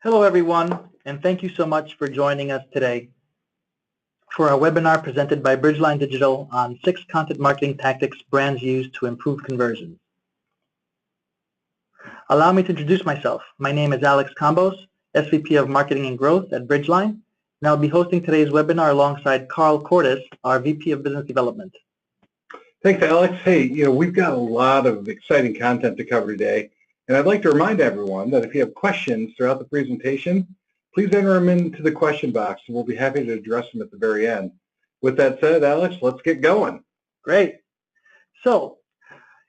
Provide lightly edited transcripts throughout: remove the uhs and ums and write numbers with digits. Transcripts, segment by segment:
Hello everyone, and thank you so much for joining us today for our webinar presented by Bridgeline Digital on 6 content marketing tactics brands use to improve conversions. Allow me to introduce myself. My name is Alex Combos, SVP of Marketing and Growth at Bridgeline, and I'll be hosting today's webinar alongside Carl Cordes, our VP of Business Development. Thanks, Alex. Hey, we've got a lot of exciting content to cover today, and I'd like to remind everyone that if you have questions throughout the presentation, please enter them into the question box, and we'll be happy to address them at the very end. With that said, Alex, let's get going. Great. So,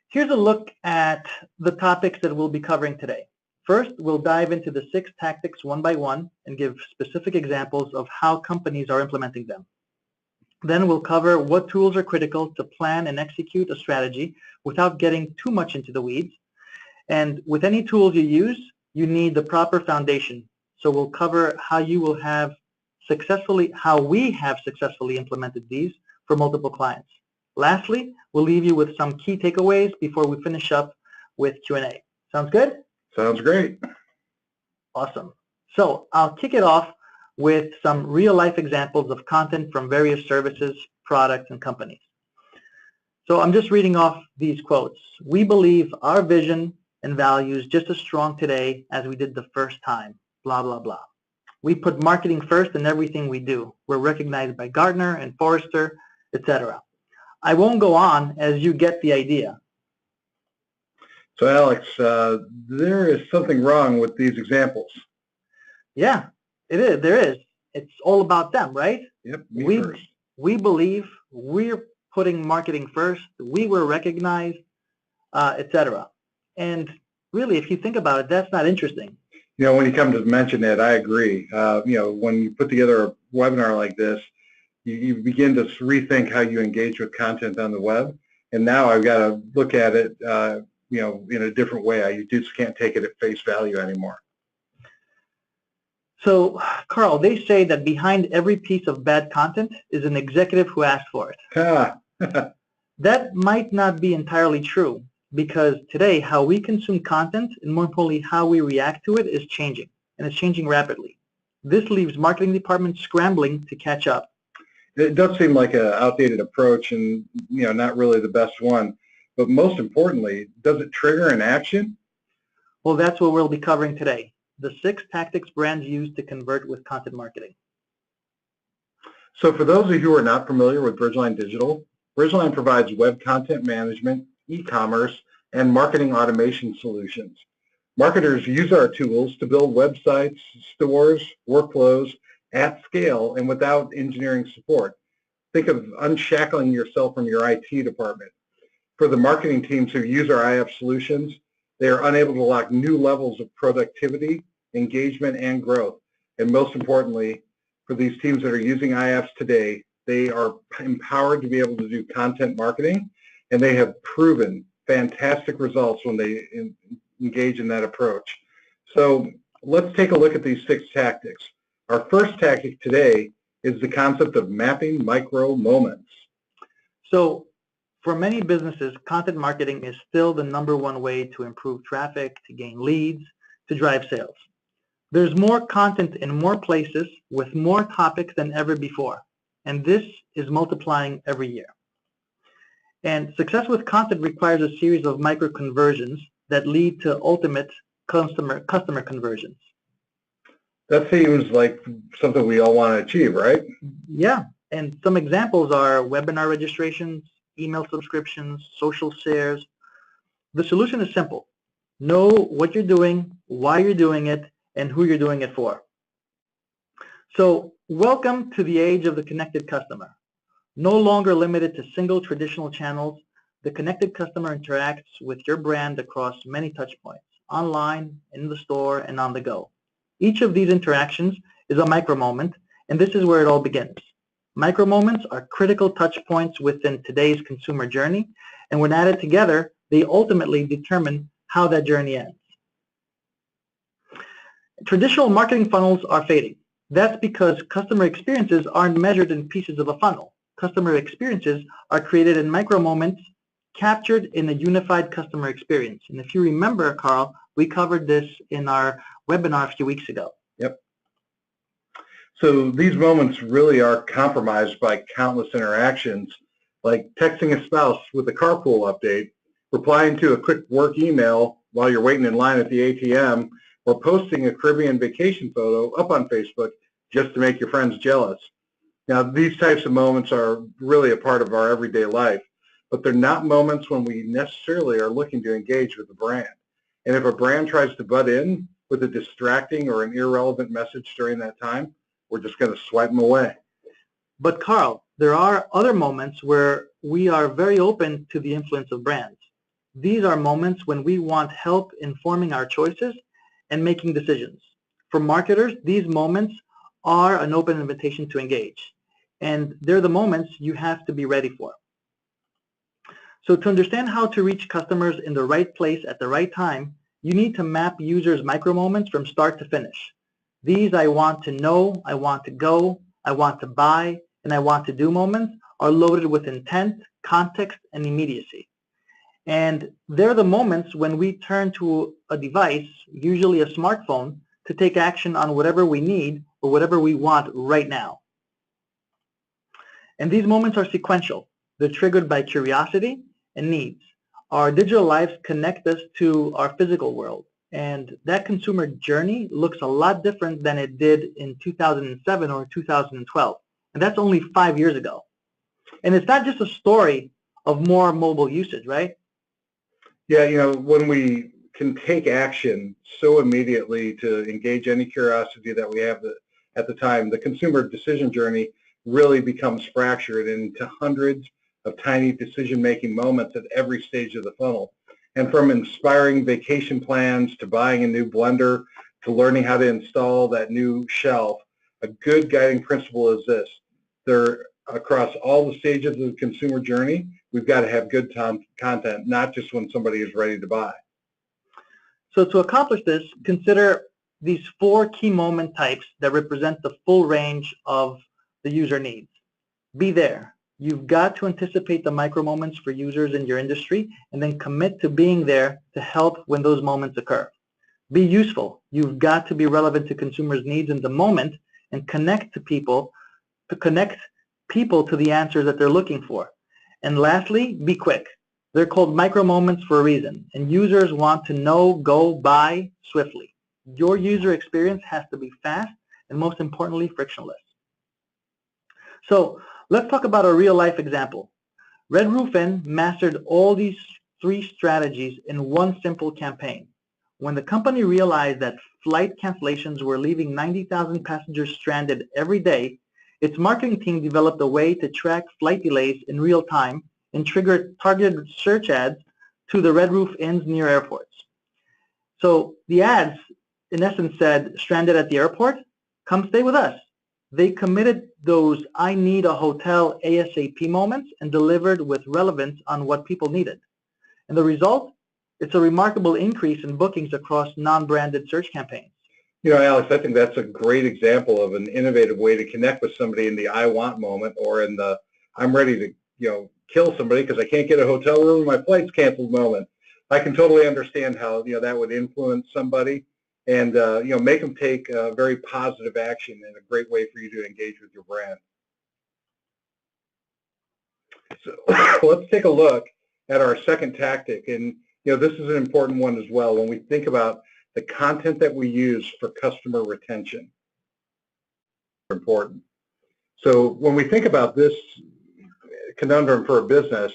here's a look at the topics that we'll be covering today. First, we'll dive into the 6 tactics one by one and give specific examples of how companies are implementing them. Then we'll cover what tools are critical to plan and execute a strategy without getting too much into the weeds. And with any tools you use, you need the proper foundation. So we'll cover how we have successfully implemented these for multiple clients. Lastly, we'll leave you with some key takeaways before we finish up with Q&A. Sounds good? Sounds great. Awesome. So I'll kick it off with some real-life examples of content from various services, products, and companies. So I'm just reading off these quotes. We believe our vision and values just as strong today as we did the first time, blah, blah, blah. We put marketing first in everything we do. We're recognized by Gartner and Forrester, etc. I won't go on as you get the idea. So Alex, there is something wrong with these examples. Yeah, it is. There is. It's all about them, right? Yep, first. We believe we're putting marketing first. We were recognized, etc. And really, if you think about it, that's not interesting. When you come to mention it, I agree. When you put together a webinar like this, you begin to rethink how you engage with content on the web. And now I've got to look at it, in a different way. You just can't take it at face value anymore. So, Carl, they say that behind every piece of bad content is an executive who asked for it. That might not be entirely true, because today how we consume content, and more importantly how we react to it, is changing, and it's changing rapidly. This leaves marketing departments scrambling to catch up. It does seem like an outdated approach and not really the best one, but most importantly, does it trigger an action? Well, that's what we'll be covering today. The 6 tactics brands use to convert with content marketing. So for those of you who are not familiar with Bridgeline Digital, Bridgeline provides web content management, e-commerce, and marketing automation solutions. Marketers use our tools to build websites, stores, workflows at scale and without engineering support. Think of unshackling yourself from your IT department. For the marketing teams who use our IF solutions, they are unable to unlock new levels of productivity, engagement, and growth. And most importantly, for these teams that are using IFs today, they are empowered to be able to do content marketing, and they have proven fantastic results when they engage in that approach. So let's take a look at these 6 tactics. Our first tactic today is the concept of mapping micro moments. So for many businesses, content marketing is still the #1 way to improve traffic, to gain leads, to drive sales. There's more content in more places with more topics than ever before, and this is multiplying every year. And success with content requires a series of micro conversions that lead to ultimate customer conversions. That seems like something we all want to achieve, right? Yeah, and some examples are webinar registrations, email subscriptions, social shares. The solution is simple. Know what you're doing, why you're doing it, and who you're doing it for. So welcome to the age of the connected customer. No longer limited to single traditional channels, the connected customer interacts with your brand across many touch points, online, in the store, and on the go. Each of these interactions is a micro moment, and this is where it all begins. Micromoments are critical touch points within today's consumer journey, and when added together, they ultimately determine how that journey ends. Traditional marketing funnels are fading. That's because customer experiences aren't measured in pieces of a funnel. Customer experiences are created in micromoments captured in a unified customer experience. And if you remember, Carl, we covered this in our webinar a few weeks ago. So these moments really are compromised by countless interactions, like texting a spouse with a carpool update, replying to a quick work email while you're waiting in line at the ATM, or posting a Caribbean vacation photo up on Facebook just to make your friends jealous. Now, these types of moments are really a part of our everyday life, but they're not moments when we necessarily are looking to engage with the brand. And if a brand tries to butt in with a distracting or an irrelevant message during that time, we're just going to swipe them away. But Carl, there are other moments where we are very open to the influence of brands. These are moments when we want help informing our choices and making decisions. For marketers, these moments are an open invitation to engage, and they're the moments you have to be ready for. So to understand how to reach customers in the right place at the right time, you need to map users' micro-moments from start to finish. These I want to know, I want to go, I want to buy, and I want to do moments are loaded with intent, context, and immediacy. And they're the moments when we turn to a device, usually a smartphone, to take action on whatever we need or whatever we want right now. And these moments are sequential. They're triggered by curiosity and needs. Our digital lives connect us to our physical world, and that consumer journey looks a lot different than it did in 2007 or 2012. And that's only 5 years ago. And it's not just a story of more mobile usage, right? Yeah, when we can take action so immediately to engage any curiosity that we have at the time, the consumer decision journey really becomes fractured into hundreds of tiny decision-making moments at every stage of the funnel. And from inspiring vacation plans to buying a new blender to learning how to install that new shelf, a good guiding principle is this. Across all the stages of the consumer journey, we've got to have good content, not just when somebody is ready to buy. So to accomplish this, consider these 4 key moment types that represent the full range of the user needs. Be there. You've got to anticipate the micro moments for users in your industry and then commit to being there to help when those moments occur. Be useful. You've got to be relevant to consumers' needs in the moment and connect people to the answers that they're looking for. And lastly, be quick. They're called micro moments for a reason, and users want to know, go, buy swiftly. Your user experience has to be fast and, most importantly, frictionless. So let's talk about a real-life example. Red Roof Inn mastered all these 3 strategies in one simple campaign. When the company realized that flight cancellations were leaving 90,000 passengers stranded every day, its marketing team developed a way to track flight delays in real time and trigger targeted search ads to the Red Roof Inns near airports. So the ads, in essence, said, stranded at the airport, come stay with us. They committed those I need a hotel ASAP moments and delivered with relevance on what people needed. And the result? It's a remarkable increase in bookings across non-branded search campaigns. Alex, I think that's a great example of an innovative way to connect with somebody in the I want moment or in the I'm ready to, kill somebody because I can't get a hotel room, my flight's canceled moment. I can totally understand how, that would influence somebody and, make them take very positive action and a great way for you to engage with your brand. So let's take a look at our second tactic. And, this is an important one as well when we think about the content that we use for customer retention. Important. So when we think about this conundrum for a business,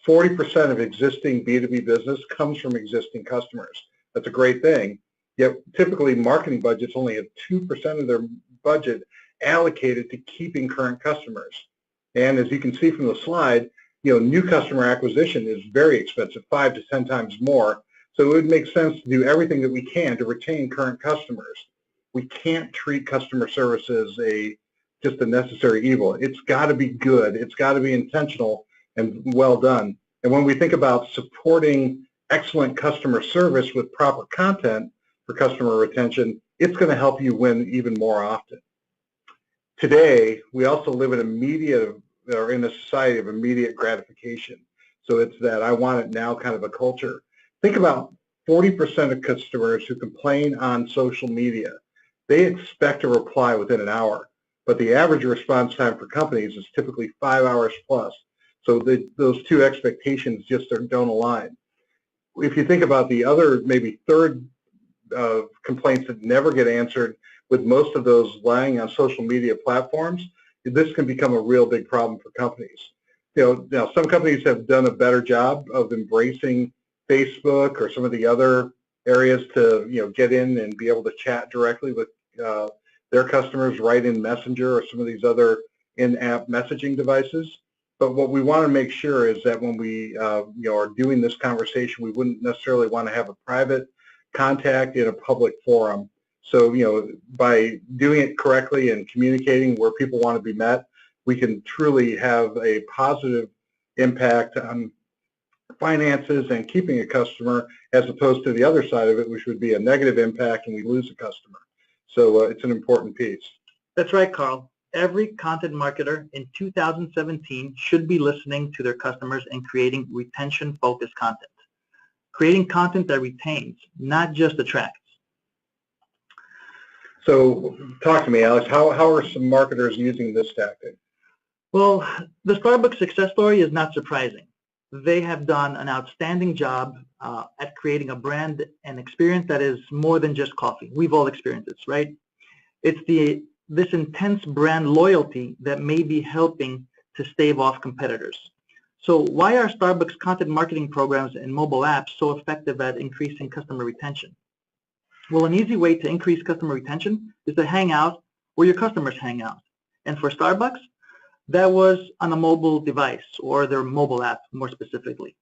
40% of existing B2B business comes from existing customers. That's a great thing. Yet typically marketing budgets only have 2% of their budget allocated to keeping current customers. And as you can see from the slide, new customer acquisition is very expensive, 5 to 10 times more. So it would make sense to do everything that we can to retain current customers. We can't treat customer service as just a necessary evil. It's got to be good. It's got to be intentional and well done. And when we think about supporting excellent customer service with proper content for customer retention, it's going to help you win even more often. Today, we also live in in a society of immediate gratification. So it's that I want it now kind of a culture. Think about 40% of customers who complain on social media. They expect a reply within an hour. but the average response time for companies is typically 5 hours plus. So those two expectations just don't align. If you think about the other maybe third complaints that never get answered, with most of those lying on social media platforms, this can become a real big problem for companies. Now some companies have done a better job of embracing Facebook or some of the other areas to get in and be able to chat directly with their customers right in Messenger or some of these other in-app messaging devices. But what we want to make sure is that when we are doing this conversation, we wouldn't necessarily want to have a private contact in a public forum. So by doing it correctly and communicating where people want to be met, we can truly have a positive impact on finances and keeping a customer, as opposed to the other side of it, which would be a negative impact and we lose a customer. So it's an important piece. That's right, Carl. Every content marketer in 2017 should be listening to their customers and creating retention-focused content. Creating content that retains, not just attracts. So talk to me, Alex. How are some marketers using this tactic? Well, the Starbucks success story is not surprising. They have done an outstanding job at creating a brand and experience that is more than just coffee. We've all experienced this, right? It's this intense brand loyalty that may be helping to stave off competitors. So why are Starbucks content marketing programs and mobile apps so effective at increasing customer retention? Well, an easy way to increase customer retention is to hang out where your customers hang out. And for Starbucks, that was on a mobile device or their mobile app more specifically.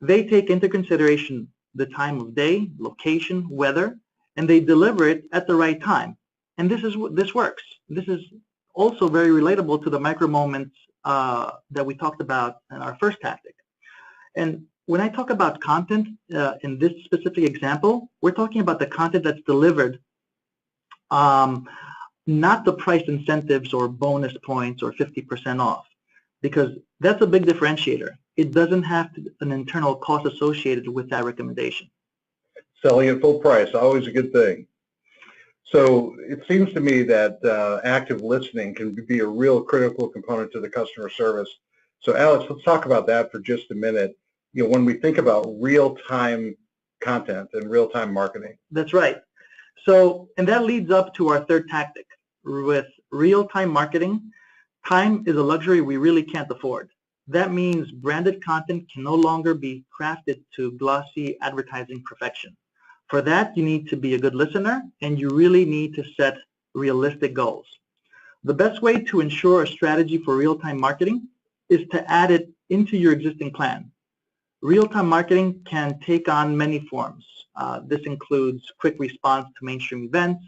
They take into consideration the time of day, location, weather, and they deliver it at the right time. And this works. This is also very relatable to the micromoments that we talked about in our first tactic. And when I talk about content in this specific example, we're talking about the content that's delivered, not the price incentives or bonus points or 50% off, because that's a big differentiator. It doesn't have an internal cost associated with that recommendation. Selling at full price, always a good thing. So it seems to me that active listening can be a real critical component to the customer service. So Alex, let's talk about that for just a minute. When we think about real-time content and real-time marketing. That's right. So, and that leads up to our third tactic. With real-time marketing, time is a luxury we really can't afford. That means branded content can no longer be crafted to glossy advertising perfection. For that, you need to be a good listener, and you really need to set realistic goals. The best way to ensure a strategy for real-time marketing is to add it into your existing plan. Real-time marketing can take on many forms. This includes quick response to mainstream events,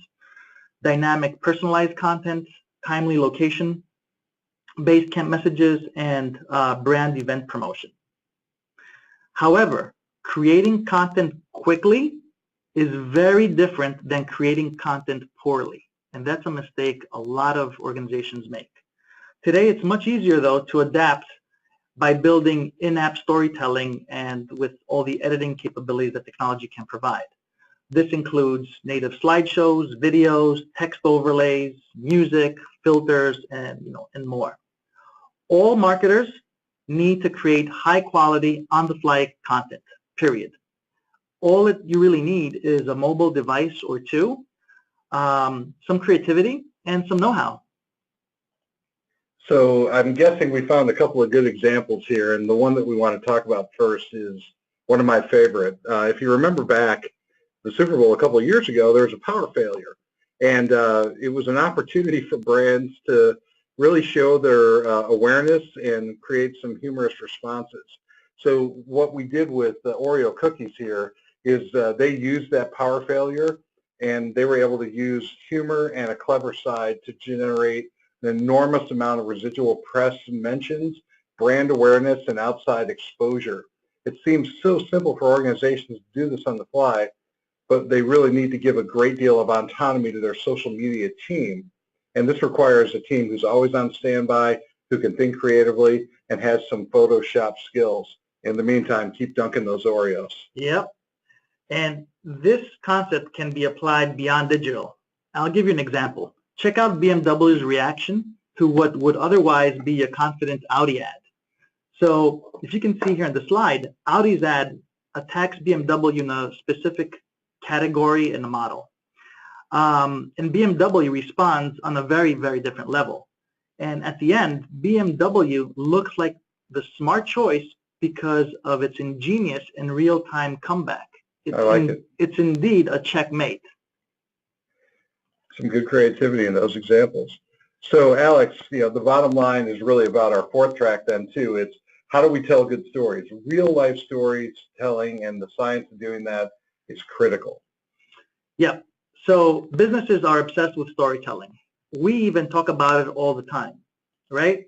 dynamic personalized content, timely location-based messages, and brand event promotion. However, creating content quickly is very different than creating content poorly, and that's a mistake a lot of organizations make. Today, it's much easier, though, to adapt by building in-app storytelling and with all the editing capabilities that technology can provide. This includes native slideshows, videos, text overlays, music, filters, and more. All marketers need to create high-quality, on-the-fly content, period. All you really need is a mobile device or two, some creativity, and some know-how. So I'm guessing we found a couple of good examples here, and the one that we want to talk about first is one of my favorite. If you remember back the Super Bowl a couple of years ago, there was a power failure, and it was an opportunity for brands to really show their awareness and create some humorous responses. So what we did with the Oreo cookies here is they used that power failure, and they were able to use humor and a clever side to generate an enormous amount of residual press mentions, brand awareness, and outside exposure. It seems so simple for organizations to do this on the fly, but they really need to give a great deal of autonomy to their social media team. And this requires a team who's always on standby, who can think creatively, and has some Photoshop skills. In the meantime, keep dunking those Oreos. Yep. And this concept can be applied beyond digital. I'll give you an example. Check out BMW's reaction to what would otherwise be a confident Audi ad. So if you can see here on the slide, Audi's ad attacks BMW in a specific category and a model. And BMW responds on a very, very different level. And at the end, BMW looks like the smart choice because of its ingenious and real-time comeback. I like it. It's indeed a checkmate. Some good creativity in those examples. So Alex, the bottom line is really about our fourth track then too. It's how do we tell good stories? Real life stories telling, and the science of doing that is critical. Yeah. So businesses are obsessed with storytelling. We even talk about it all the time, right?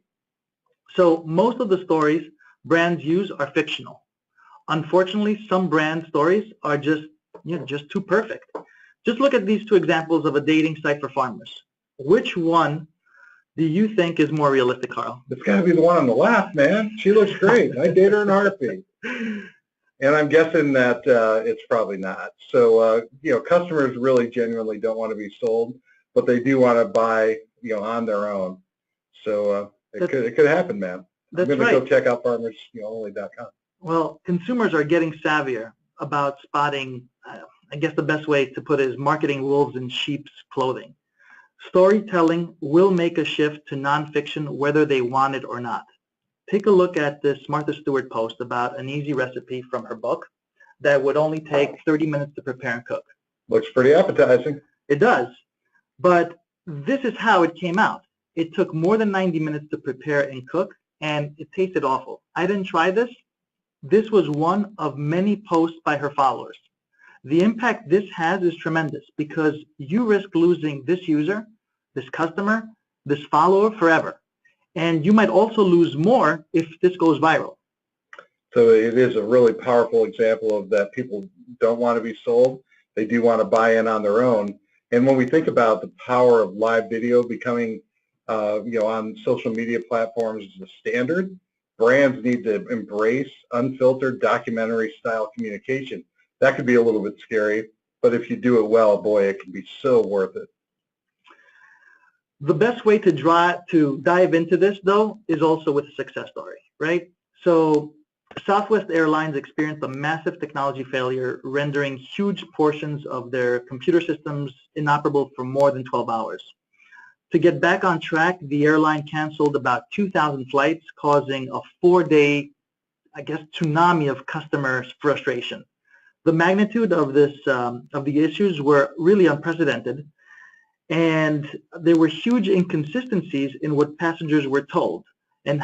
So most of the stories brands use are fictional. Unfortunately, some brand stories are just too perfect. Just look at these two examples of a dating site for farmers. Which one do you think is more realistic, Carl? It's got to be the one on the left, man. She looks great. I date her in a heartbeat. And I'm guessing that it's probably not. So, customers really genuinely don't want to be sold, but they do want to buy, on their own. So it could happen, man. I'm going to go check out farmersonly.com. Well, consumers are getting savvier about spotting, I guess the best way to put it is marketing wolves in sheep's clothing. Storytelling will make a shift to nonfiction whether they want it or not. Take a look at this Martha Stewart post about an easy recipe from her book that would only take 30 minutes to prepare and cook. Looks pretty appetizing. It does. But this is how it came out. It took more than 90 minutes to prepare and cook, and it tasted awful. I didn't try this. This was one of many posts by her followers. The impact this has is tremendous because you risk losing this user, this customer, this follower forever. And you might also lose more if this goes viral. So it is a really powerful example of that people don't want to be sold. They do want to buy in on their own. And when we think about the power of live video becoming, on social media platforms as the standard, brands need to embrace unfiltered documentary style communication. That could be a little bit scary, but if you do it well, boy, it can be so worth it. The best way to dive into this, though, is also with a success story, right? So Southwest Airlines experienced a massive technology failure, rendering huge portions of their computer systems inoperable for more than 12 hours. To get back on track, the airline canceled about 2,000 flights, causing a 4-day, tsunami of customer frustration. The magnitude of the issues were really unprecedented, and there were huge inconsistencies in what passengers were told, and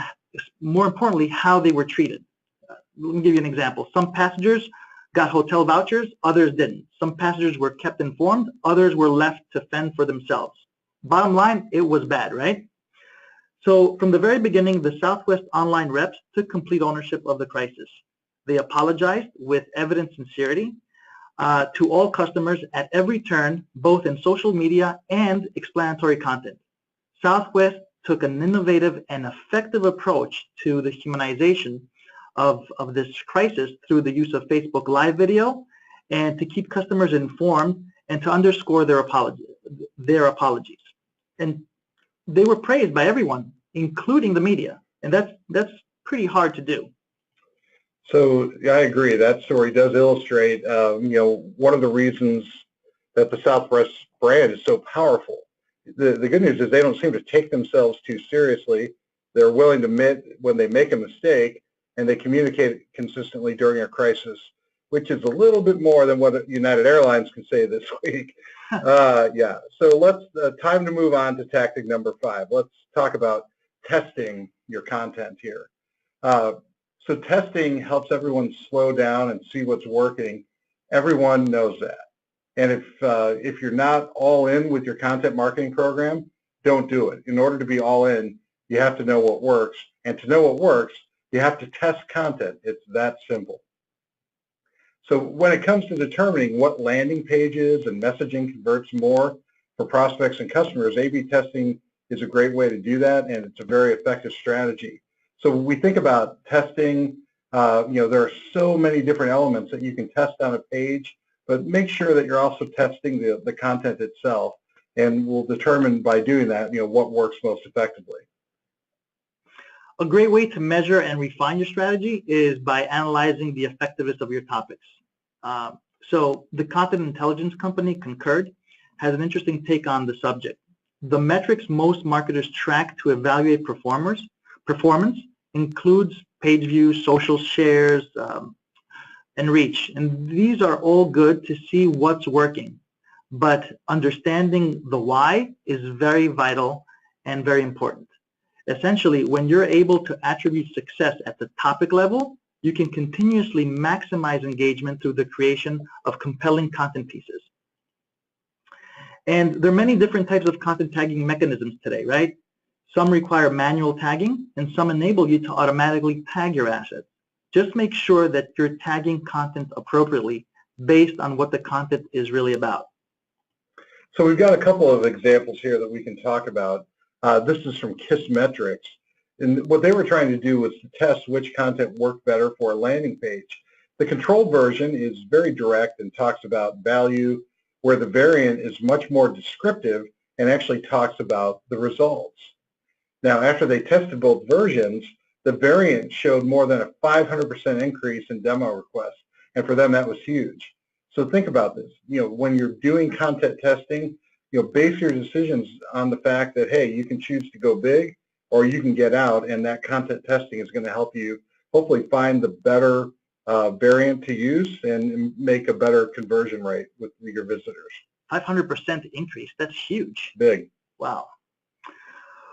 more importantly, how they were treated. Let me give you an example. Some passengers got hotel vouchers, others didn't. Some passengers were kept informed, others were left to fend for themselves. Bottom line, it was bad, right? So from the very beginning, the Southwest online reps took complete ownership of the crisis. They apologized with evident sincerity to all customers at every turn, both in social media and explanatory content. Southwest took an innovative and effective approach to the humanization of this crisis through the use of Facebook Live video and to keep customers informed and to underscore their apologies. And they were praised by everyone, including the media, and that's pretty hard to do. So I agree. That story does illustrate, one of the reasons that the Southwest brand is so powerful. The good news is they don't seem to take themselves too seriously. They're willing to admit when they make a mistake, and they communicate consistently during a crisis, which is a little bit more than what United Airlines can say this week. Yeah. So let's time to move on to tactic number 5. Let's talk about testing your content here. So testing helps everyone slow down and see what's working. Everyone knows that. And if you're not all in with your content marketing program, don't do it. In order to be all in, you have to know what works. And to know what works, you have to test content. It's that simple. So when it comes to determining what landing pages and messaging converts more for prospects and customers, A/B testing is a great way to do that, and it's a very effective strategy. So when we think about testing, there are so many different elements that you can test on a page, but make sure that you're also testing the content itself. and we'll determine by doing that, what works most effectively. A great way to measure and refine your strategy is by analyzing the effectiveness of your topics. So the content intelligence company, Concurred, has an interesting take on the subject. The metrics most marketers track to evaluate performance includes page views, social shares, and reach. And these are all good to see what's working. But understanding the why is very vital and very important. Essentially, when you're able to attribute success at the topic level, you can continuously maximize engagement through the creation of compelling content pieces. And there are many different types of content tagging mechanisms today, right? Some require manual tagging, and some enable you to automatically tag your assets. Just make sure that you're tagging content appropriately based on what the content is really about. So we've got a couple of examples here that we can talk about. This is from Kissmetrics. And what they were trying to do was to test which content worked better for a landing page. The controlled version is very direct and talks about value, where the variant is much more descriptive and actually talks about the results. Now, after they tested both versions, the variant showed more than a 500% increase in demo requests. And for them, that was huge. So think about this. When you're doing content testing, base your decisions on the fact that, hey, you can choose to go big or you can get out, and that content testing is going to help you hopefully find the better variant to use and make a better conversion rate with your visitors. 500% increase, that's huge. Big. Wow.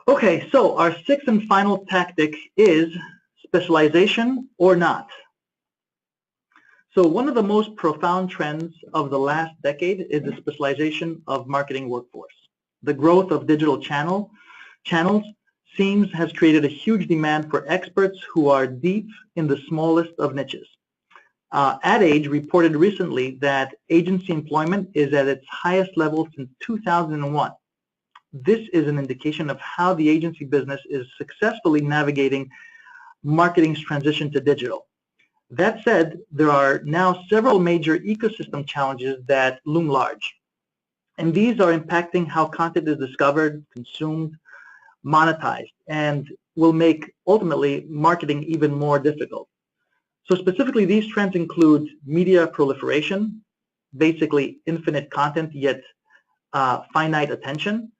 Okay, so our sixth and final tactic is specialization or not. So one of the most profound trends of the last decade is the specialization of marketing workforce. The growth of digital channels has created a huge demand for experts who are deep in the smallest of niches. Ad Age reported recently that agency employment is at its highest level since 2001. This is an indication of how the agency business is successfully navigating marketing's transition to digital. That said, there are now several major ecosystem challenges that loom large. And these are impacting how content is discovered, consumed, monetized, and will make, ultimately, marketing even more difficult. So specifically, these trends include media proliferation, basically infinite content, yet finite attention,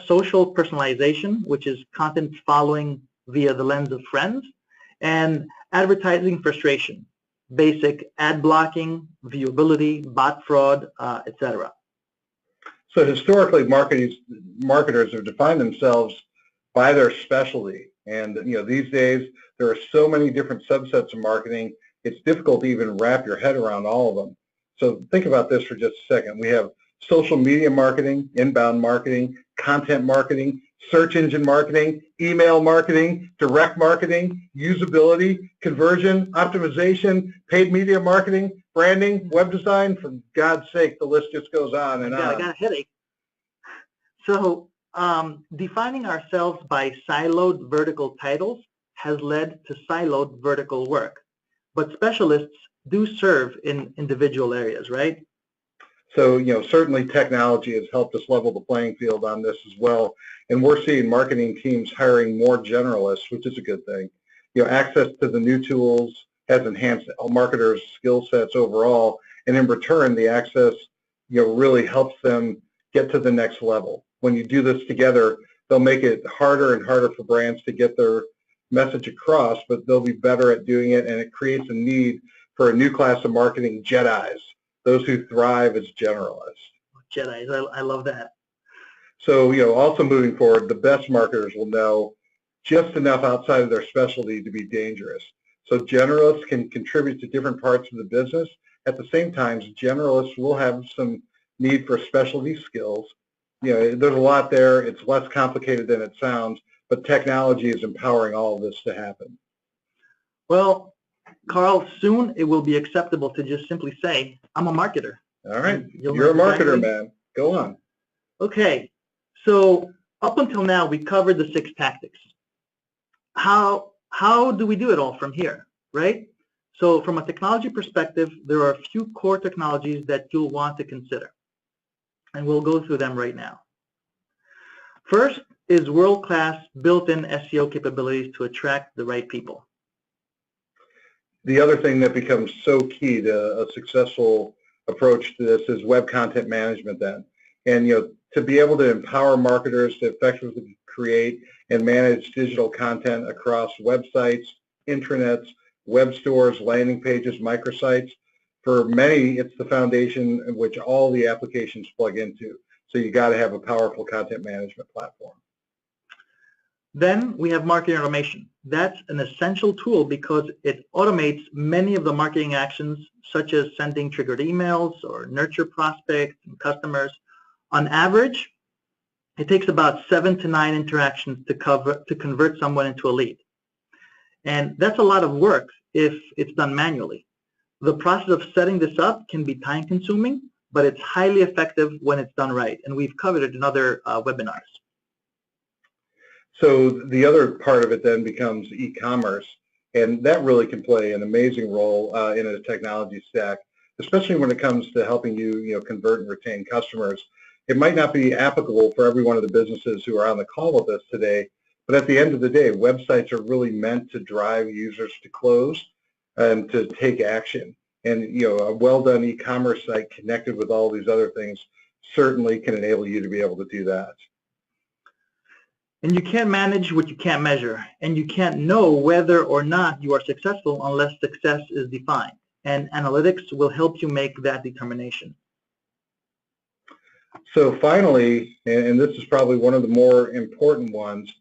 social personalization, which is content following via the lens of friends, and advertising frustration, basic ad blocking, viewability, bot fraud, etc. So historically, marketers have defined themselves by their specialty. And these days, there are so many different subsets of marketing, it's difficult to even wrap your head around all of them. So think about this for just a second. We have social media marketing, inbound marketing, content marketing, search engine marketing, email marketing, direct marketing, usability, conversion, optimization, paid media marketing, branding, web design. For God's sake, the list just goes on and on. I got a headache. So defining ourselves by siloed vertical titles has led to siloed vertical work. But specialists do serve in individual areas, right? So, certainly technology has helped us level the playing field on this as well. And we're seeing marketing teams hiring more generalists, which is a good thing. Access to the new tools has enhanced marketers' skill sets overall. And in return, the access, really helps them get to the next level. When you do this together, they'll make it harder and harder for brands to get their message across, but they'll be better at doing it, and it creates a need for a new class of marketing Jedis, those who thrive as generalists. Jedis, I love that. So, also moving forward, the best marketers will know just enough outside of their specialty to be dangerous. So generalists can contribute to different parts of the business. At the same time, generalists will have some need for specialty skills. There's a lot there. It's less complicated than it sounds, but technology is empowering all of this to happen. Well, Carl, soon it will be acceptable to just simply say, I'm a marketer. All right. You're a marketer, man. Go on. Okay. So up until now, we covered the 6 tactics. How do we do it all from here, right? So from a technology perspective, there are a few core technologies that you'll want to consider. And we'll go through them right now. First is world-class built-in SEO capabilities to attract the right people. The other thing that becomes so key to a successful approach to this is web content management then. And to be able to empower marketers to effectively create and manage digital content across websites, intranets, web stores, landing pages, microsites. For many, it's the foundation in which all the applications plug into. So you got to have a powerful content management platform. Then we have marketing automation. That's an essential tool because it automates many of the marketing actions, such as sending triggered emails or nurture prospects and customers. On average, it takes about 7 to 9 interactions to convert someone into a lead. And that's a lot of work if it's done manually. The process of setting this up can be time-consuming, but it's highly effective when it's done right. And we've covered it in other webinars. So the other part of it then becomes e-commerce, and that really can play an amazing role in a technology stack, especially when it comes to helping you, convert and retain customers. It might not be applicable for every one of the businesses who are on the call with us today, but at the end of the day, websites are really meant to drive users to close and to take action. And a well-done e-commerce site connected with all these other things certainly can enable you to be able to do that. And you can't manage what you can't measure, and you can't know whether or not you are successful unless success is defined. And analytics will help you make that determination. So finally, and this is probably one of the more important ones,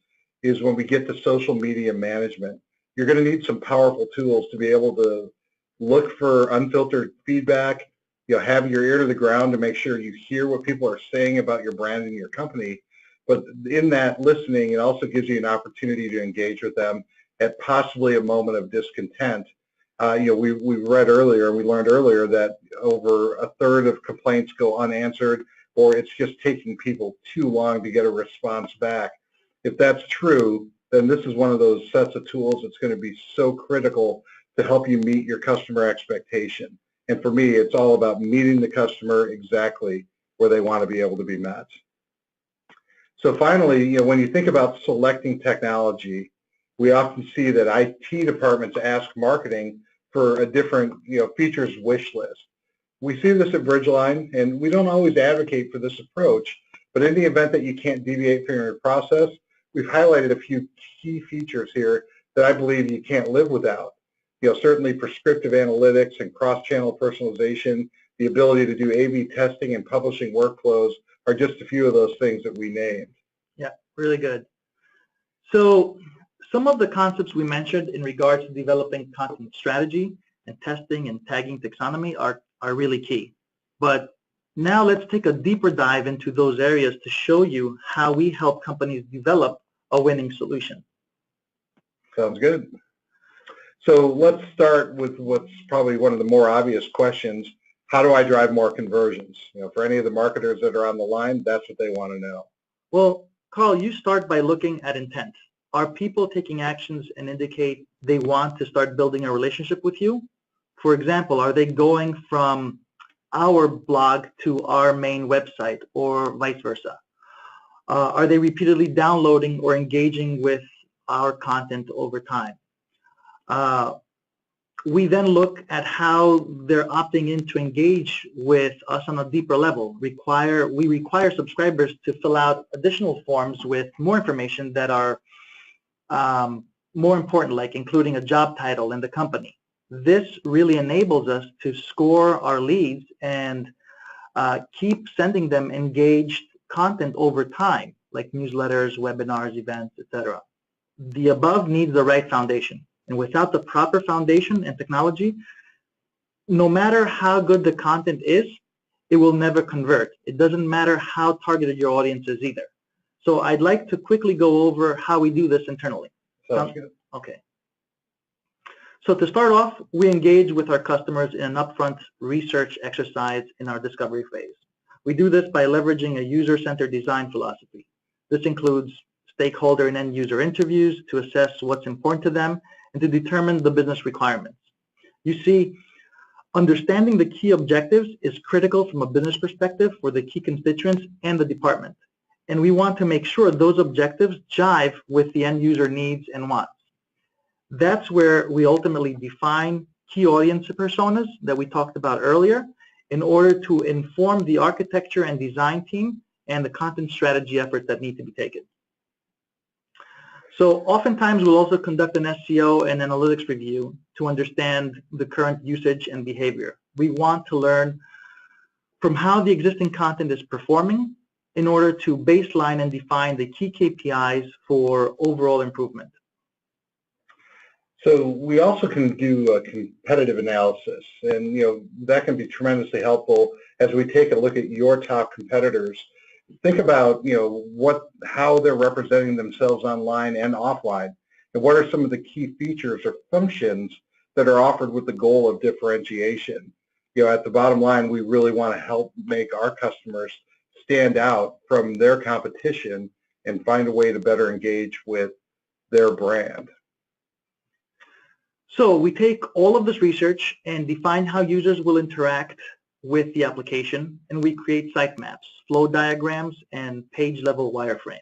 is when we get to social media management. You're going to need some powerful tools to be able to look for unfiltered feedback, have your ear to the ground to make sure you hear what people are saying about your brand and your company. But in that listening, it also gives you an opportunity to engage with them at possibly a moment of discontent. We read earlier, we learned earlier that over a third of complaints go unanswered, or it's just taking people too long to get a response back. If that's true, then this is one of those sets of tools that's going to be so critical to help you meet your customer expectation. And for me, it's all about meeting the customer exactly where they want to be able to be met. So finally, when you think about selecting technology, we often see that IT departments ask marketing for a different, features wish list. We see this at Bridgeline, and we don't always advocate for this approach, but in the event that you can't deviate from your process, we've highlighted a few key features here that I believe you can't live without. Certainly prescriptive analytics and cross-channel personalization, the ability to do A/B testing and publishing workflows are just a few of those things that we named. Yeah, really good. So some of the concepts we mentioned in regards to developing content strategy and testing and tagging taxonomy are really key. But now let's take a deeper dive into those areas to show you how we help companies develop a winning solution. Sounds good. So let's start with what's probably one of the more obvious questions. How do I drive more conversions? For any of the marketers that are on the line, that's what they want to know. Well, Carl, you start by looking at intent. Are people taking actions and indicate they want to start building a relationship with you? For example, are they going from our blog to our main website or vice versa? Are they repeatedly downloading or engaging with our content over time? We then look at how they're opting in to engage with us on a deeper level. We require subscribers to fill out additional forms with more information that are more important, like including a job title and the company. This really enables us to score our leads and keep sending them engaged content over time, like newsletters, webinars, events, etc. The above needs the right foundation. And without the proper foundation and technology, no matter how good the content is, it will never convert. It doesn't matter how targeted your audience is either. So I'd like to quickly go over how we do this internally. Sounds good. Okay. So to start off, we engage with our customers in an upfront research exercise in our discovery phase. We do this by leveraging a user-centered design philosophy. This includes stakeholder and end-user interviews to assess what's important to them and to determine the business requirements. You see, understanding the key objectives is critical from a business perspective for the key constituents and the department. and we want to make sure those objectives jive with the end user needs and wants. That's where we ultimately define key audience personas that we talked about earlier in order to inform the architecture and design team and the content strategy efforts that need to be taken. So oftentimes we'll also conduct an SEO and analytics review to understand the current usage and behavior. We want to learn from how the existing content is performing in order to baseline and define the key KPIs for overall improvement. So we also can do a competitive analysis, and that can be tremendously helpful as we take a look at your top competitors. Think about how they're representing themselves online and offline, and what are some of the key features or functions that are offered with the goal of differentiation. At the bottom line, we really want to help make our customers stand out from their competition and find a way to better engage with their brand. So we take all of this research and define how users will interact with the application, and we create sitemaps, flow diagrams, and page-level wireframes.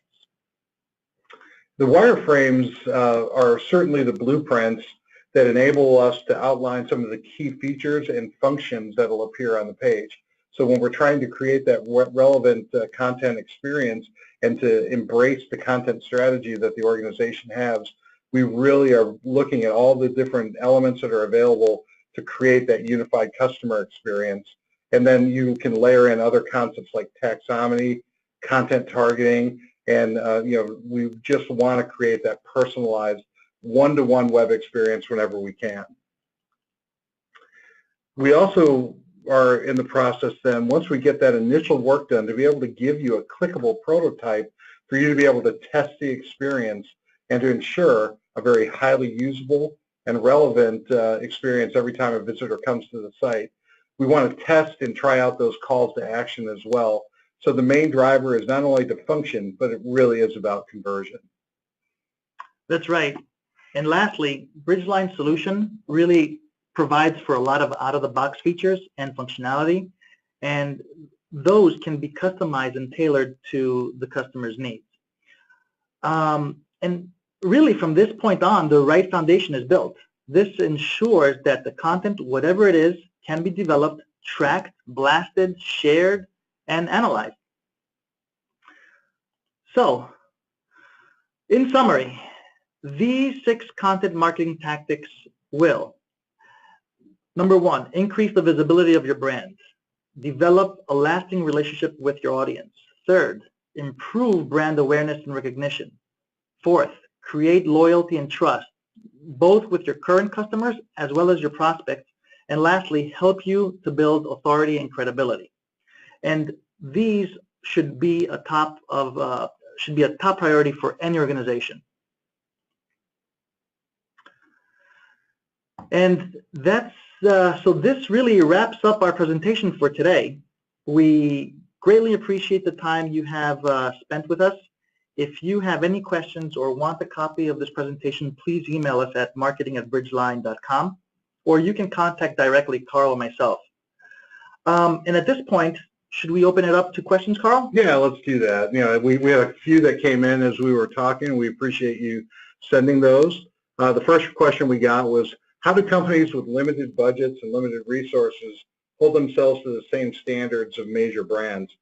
The wireframes are certainly the blueprints that enable us to outline some of the key features and functions that will appear on the page. So when we're trying to create that relevant content experience and to embrace the content strategy that the organization has, we really are looking at all the different elements that are available to create that unified customer experience. And then you can layer in other concepts like taxonomy, content targeting, and we just want to create that personalized one-to-one web experience whenever we can. We also are in the process then, once we get that initial work done, to be able to give you a clickable prototype for you to be able to test the experience and to ensure a very highly usable and relevant experience every time a visitor comes to the site. We want to test and try out those calls to action as well. So the main driver is not only to function, but it really is about conversion. That's right. And lastly, Bridgeline solution really provides for a lot of out-of-the-box features and functionality, and those can be customized and tailored to the customer's needs. And really, from this point on, the right foundation is built. This ensures that the content, whatever it is, can be developed, tracked, blasted, shared, and analyzed. So, in summary, these 6 content marketing tactics will: number 1, increase the visibility of your brand. Develop a lasting relationship with your audience. 3rd, improve brand awareness and recognition. 4th, create loyalty and trust, both with your current customers as well as your prospects. And lastly, help you to build authority and credibility. And these should be a top priority for any organization. And that's so this really wraps up our presentation for today. We greatly appreciate the time you have spent with us. If you have any questions or want a copy of this presentation, please email us at marketing@bridgeline.com, or you can contact directly Carl or myself. And at this point, should we open it up to questions, Carl? Yeah, let's do that. We had a few that came in as we were talking. We appreciate you sending those. The first question we got was, how do companies with limited budgets and limited resources hold themselves to the same standards of major brands?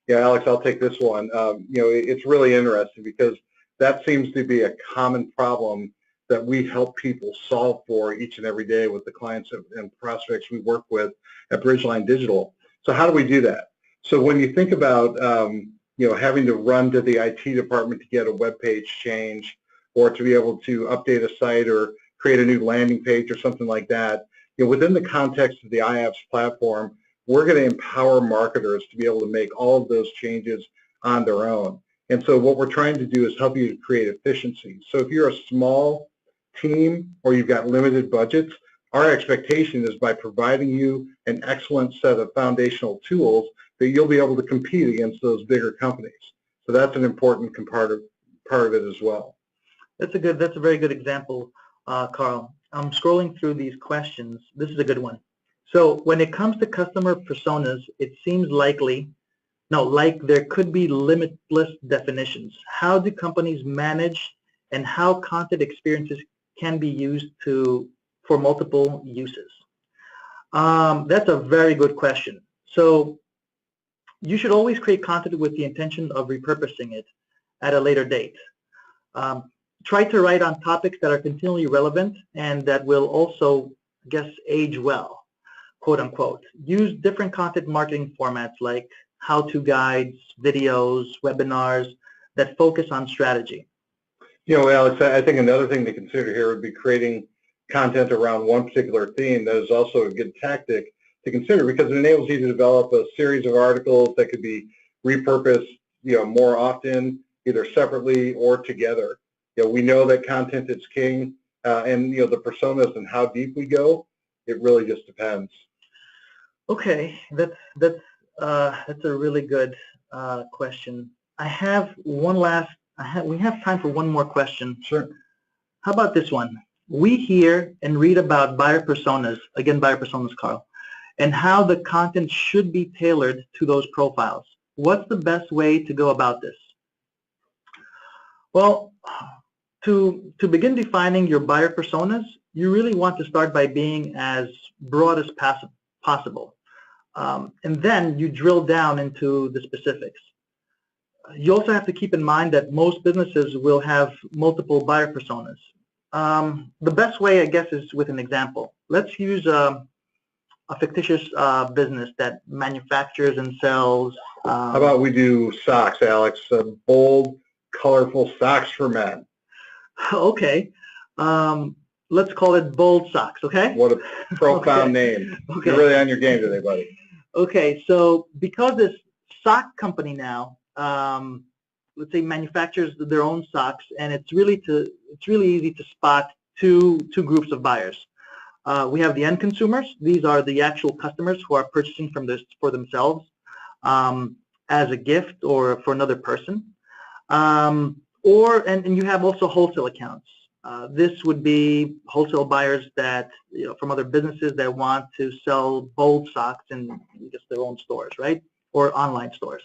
Yeah, Alex, I'll take this one. It's really interesting because that seems to be a common problem that we help people solve for each and every day with the clients and prospects we work with at Bridgeline Digital. So how do we do that? So when you think about having to run to the IT department to get a web page change, or to be able to update a site or create a new landing page or something like that, within the context of the iApps platform, we're going to empower marketers to be able to make all of those changes on their own. And so what we're trying to do is help you to create efficiency. So if you're a small team or you've got limited budgets, our expectation is by providing you an excellent set of foundational tools that you'll be able to compete against those bigger companies. So that's an important part of it as well. That's a very good example, Carl. I'm scrolling through these questions. This is a good one. So when it comes to customer personas, it seems likely No, like there could be limitless definitions. How do companies manage and how content experiences can be used for multiple uses? That's a very good question. So you should always create content with the intention of repurposing it at a later date. Try to write on topics that are continually relevant and that will also, I guess, age well, quote unquote. Use different content marketing formats like how-to guides, videos, webinars that focus on strategy. You know, Alex, I think another thing to consider here would be creating content around one particular theme. That is also a good tactic to consider because it enables you to develop a series of articles that could be repurposed, more often, either separately or together. We know that content is king, and the personas and how deep we go, it really just depends. Okay, that's a really good question. I have one last. We have time for one more question. Sure. How about this one? We hear and read about buyer personas, again, buyer personas, Carl, and how the content should be tailored to those profiles. What's the best way to go about this? Well, to begin defining your buyer personas, you really want to start by being as broad as possible. And then you drill down into the specifics. You also have to keep in mind that most businesses will have multiple buyer personas. The best way, I guess, is with an example. Let's use a fictitious business that manufactures and sells. How about we do socks, Alex? Bold, colorful socks for men. Okay. Let's call it Bold Socks, okay? What a profound name. Okay. You're really on your game today, buddy. Okay, so because this sock company now, let's say manufactures their own socks, and it's really easy to spot two groups of buyers. We have the end consumers. These are the actual customers who are purchasing for themselves as a gift or for another person. And you have also wholesale accounts. This would be wholesale buyers that, from other businesses that want to sell Bold socks in just their own stores, right? Or online stores.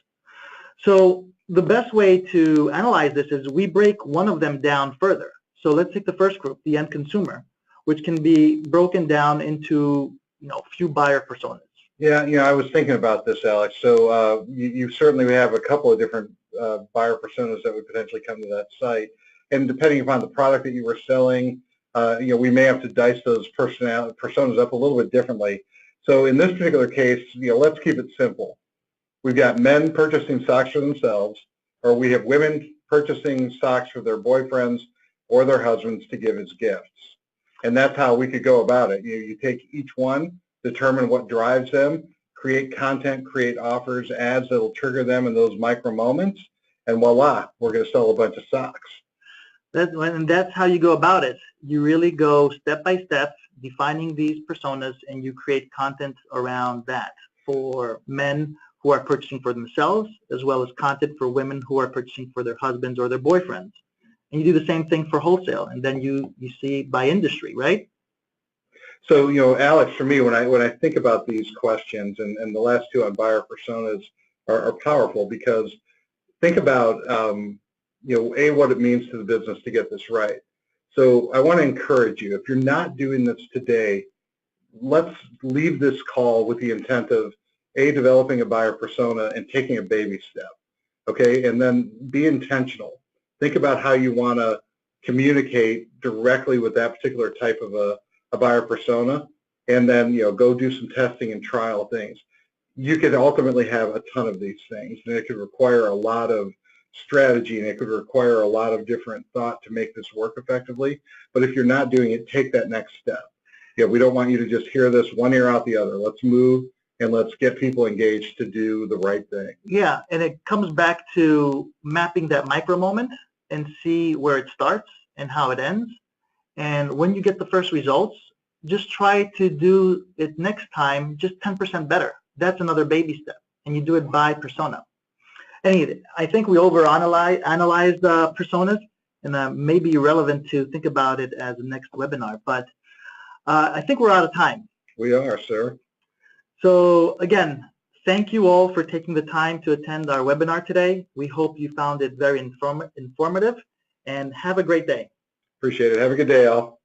So the best way to analyze this is we break one of them down further. So let's take the first group, the end consumer, which can be broken down into, a few buyer personas. Yeah, I was thinking about this, Alex. So you certainly have a couple of different buyer personas that would potentially come to that site. And depending upon the product that you were selling, we may have to dice those personas up a little bit differently. So in this particular case, let's keep it simple. We've got men purchasing socks for themselves, or we have women purchasing socks for their boyfriends or their husbands to give as gifts. And that's how we could go about it. You take each one, determine what drives them, create content, create offers, ads that will trigger them in those micro moments, and voila, we're going to sell a bunch of socks. And that's how you go about it. You really go step by step, defining these personas, and you create content around that for men who are purchasing for themselves, as well as content for women who are purchasing for their husbands or their boyfriends. And you do the same thing for wholesale, and then you see by industry, right? So, Alex, for me, when I think about these questions, and the last two on buyer personas are powerful because think about, what it means to the business to get this right. So I want to encourage you, if you're not doing this today, let's leave this call with the intent of, developing a buyer persona and taking a baby step, okay? And then be intentional. Think about how you want to communicate directly with that particular type of a buyer persona, and then, go do some testing and trial things. You could ultimately have a ton of these things, and it could require a lot of strategy, and it could require a lot of different thought to make this work effectively. But if you're not doing it, take that next step. We don't want you to just hear this one ear out the other. Let's move and let's get people engaged to do the right thing. Yeah, and it comes back to mapping that micro moment and see where it starts and how it ends. And when you get the first results, just try to do it next time just 10% better. That's another baby step, and you do it by persona. Anyway, I think we overanalyzed personas, and may be relevant to think about it as a next webinar, but I think we're out of time. We are, sir. So again, Thank you all for taking the time to attend our webinar today. We hope you found it very informative, and have a great day. Appreciate it. Have a good day, all.